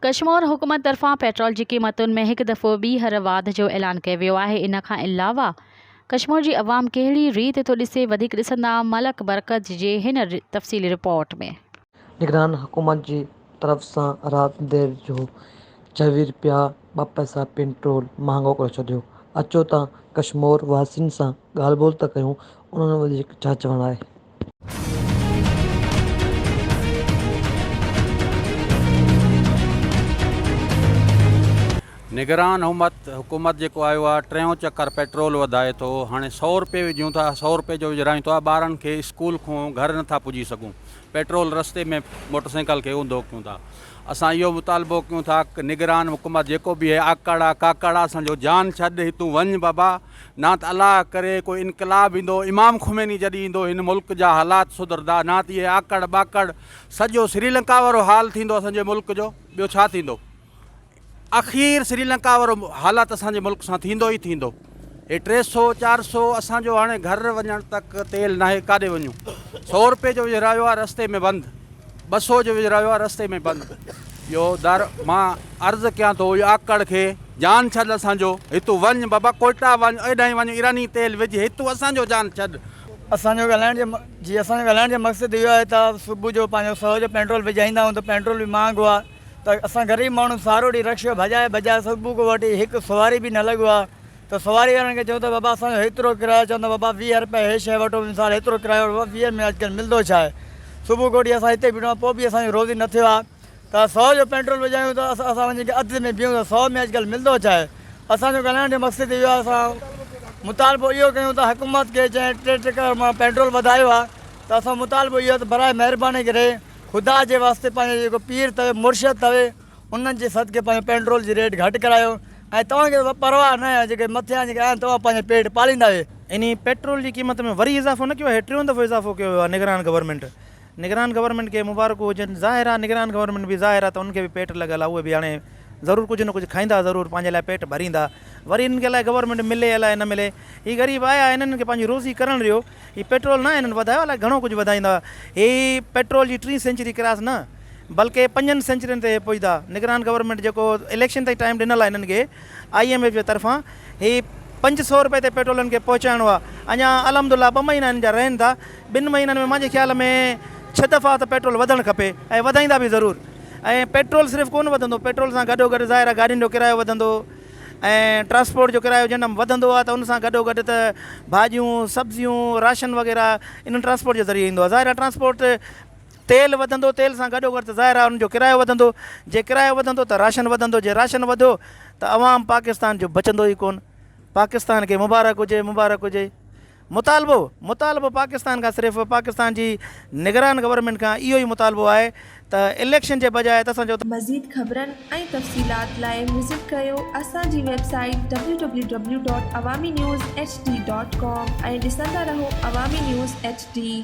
कश्मीर हुकूमत तरफ़ां पेट्रोल जी क़ीमतुनि में हिकु दफ़ो ॿीहर वाध जो ऐलान कयो वियो आहे। इन खां अलावा कश्मीर जी अवाम कहिड़ी रीति थो ॾिसे, वधीक ॾिसंदा मलक बरकत जे हिन तफ़सीली रिपोर्ट में। निगरान हुकूमत जी तरफ़ सां राति देर जो 24 रुपया 2 पैसा पेट्रोल महांगो करे छॾियो। अचो त कश्मीर वासियुनि सां ॻाल्हि ॿोल त कयूं, उन्हनि वधीक छा चवणु आहे। निगरान हुकूमत जेको आयो आहे, टियों चक्कर पेट्रोल वधाए थो। हाणे 100 रुपए विझूं था, 100 रुपए जो विझरायूं था, ॿारनि खे स्कूल खां घर नथा पुॼी सघूं। पेट्रोल रस्ते में मोटरसाइकिल खे ऊंधो कयूं था। असां इहो मुतालबो कयूं था कि निगरान हुकूमत जेको बि आहे, आकड़ आहे काकड़ आहे, असांजो जान छॾ, हितूं वञ बाबा। ना त अलाह करे कोई इनकलाब ईंदो, इमाम ख़ुमैनी जॾहिं ईंदो हिन मुल्क जा हालात सुधरंदा, ना त इहे आकड़ बाकड़ सॼो श्रीलंका वारो हाल थींदो असांजे मुल्क जो। ॿियो छा थींदो? आख़िर श्रीलंका वारो हालात असांजे मुल्क सां थींदो ई थींदो। हे 300-400 असांजो हाणे घर वञण तक तेल नाहे, काॾे वञूं? 100 रुपए जो विझरायो आहे, रस्ते में बंदि। 200 जो विझरायो आहे, रस्ते में बंदि। इहो मां अर्ज़ु कयां थो, इहो आकड़ खे जान छॾ असांजो, हितूं वञ बाबा, कोयटा वञ, एॾां वञ, ईरानी तेल विझ, हितूं असांजो जान छॾ। असांजो ॻाल्हाइण जो मक़सदु इहो आहे त सुबुह जो पंहिंजो 100 जो पेट्रोल विझाईंदा आहियूं त पेट्रोल बि महांगो आहे, त असां ग़रीब माण्हू सारो ॾींहुं रक्शो भॼाए सुबुह खां वठी हिकु सवारी बि न लॻो आहे। त सवारी वारनि खे चऊं त बाबा असांजो हेतिरो किरायो, चवंदा बाबा 20 रुपया हे शइ वठो, मिसाल हेतिरो किरायो वठो। 20 में अॼुकल्ह मिलंदो छा आहे? सुबुह खां वठी असां हिते बीठो आहे, पोइ बि असांजो रोज़ी न थियो आहे। त 100 जो पेट्रोल विझायूं त असां वञी करे अधु में बीहूं त 100 में अॼुकल्ह मिलंदो छा आहे? असांजो ॻाल्हाइण जो मक़सदु इहो आहे, असां मुतालबो इहो कयूं त हुकूमत खे जंहिं 3 टका मां पेट्रोल वधायो आहे, त असां मुतालबो इहो त बराए महिरबानी करे ख़ुदा जे वास्ते पंहिंजो जेको पीर अथव, मुर्शिद अथव, उन्हनि जे सदके पंहिंजो पेट्रोल जी रेट घटि करायो। ऐं तव्हांखे परवाह न आहे, जेके मथियां जेके आहिनि तव्हां पंहिंजो पेट पालींदा। इन पेट्रोल जी क़ीमत में वरी इज़ाफ़ो न कयो आहे, 3 दफ़ो इज़ाफ़ो कयो आहे निगरान गवर्नमेंट खे मुबारक हुजनि। ज़ाहिर आहे निगरान गवर्नमेंट बि ज़ाहिर आहे त उनखे बि पेट लॻल आहे, उहे बि हाणे ज़रूरु कुझु न कुझु खाईंदा, ज़रूरु पंहिंजे लाइ पेट भरींदा। वरी इन्हनि खे अलाए गवर्नमेंट मिले अलाए न मिले, हीअ ग़रीब आया, हिननि खे पंहिंजी रोज़ी करणु ॾियो। हीअ पेट्रोल न हिननि वधायो, अलाए घणो कुझु वधाईंदा। हीअ पेट्रोल जी 3 सेंचुरी क्रॉस न, बल्कि 5 सेंचुरियुनि ते पहुचंदा। निगरान गवर्नमेंट जेको इलेक्शन ताईं टाइम ॾिनल आहे हिननि खे IMF जे तरफ़ां, हीअ 500 रुपए ते पेट्रोल हिननि खे पहुचाइणो आहे। अञा अलहमदुलिल्लाह 2 महीना हिननि जा रहनि था। 2 महीननि में मुंहिंजे ख़्याल में 6 दफ़ा त पेट्रोल वधणु खपे, ऐं वधाईंदा बि ज़रूरु। ऐं पेट्रोल सिर्फ़ु कोन वधंदो, पेट्रोल सां गॾोगॾु ज़ाहिर आहे गाॾियुनि जो किरायो वधंदो, ऐं ट्रांसपोर्ट जो किरायो जॾहिं वधंदो आहे त उन सां गॾोगॾु त भाॼियूं सब्जियूं राशन वग़ैरह इन ट्रांसपोर्ट जे ज़रिए ईंदो आहे। ज़ाहिर आहे ट्रांसपोर्ट तेल वधंदो, तेल सां गॾोगॾु त ज़ाहिर आहे उनजो किरायो वधंदो। जे किरायो वधंदो त राशन वधंदो, जे राशन वधियो त अवाम पाकिस्तान जो बचंदो ई कोन। पाकिस्तान खे मुबारक हुजे, मुबारक हुजे। मुतालबो पाकिस्तान खां सिर्फ़ु पाकिस्तान जी निगरान गवर्नमेंट खां इहो ई मुतालबो आहे त इलेक्शन जे बजाए त असांजो मज़ीद ख़बरनि ऐं तफ़सीलात लाइ विज़िट कयो असांजी वेबसाइट www.awamiNewsHD.com ऐं ॾिसंदा रहो अवामी न्यूज़ HD।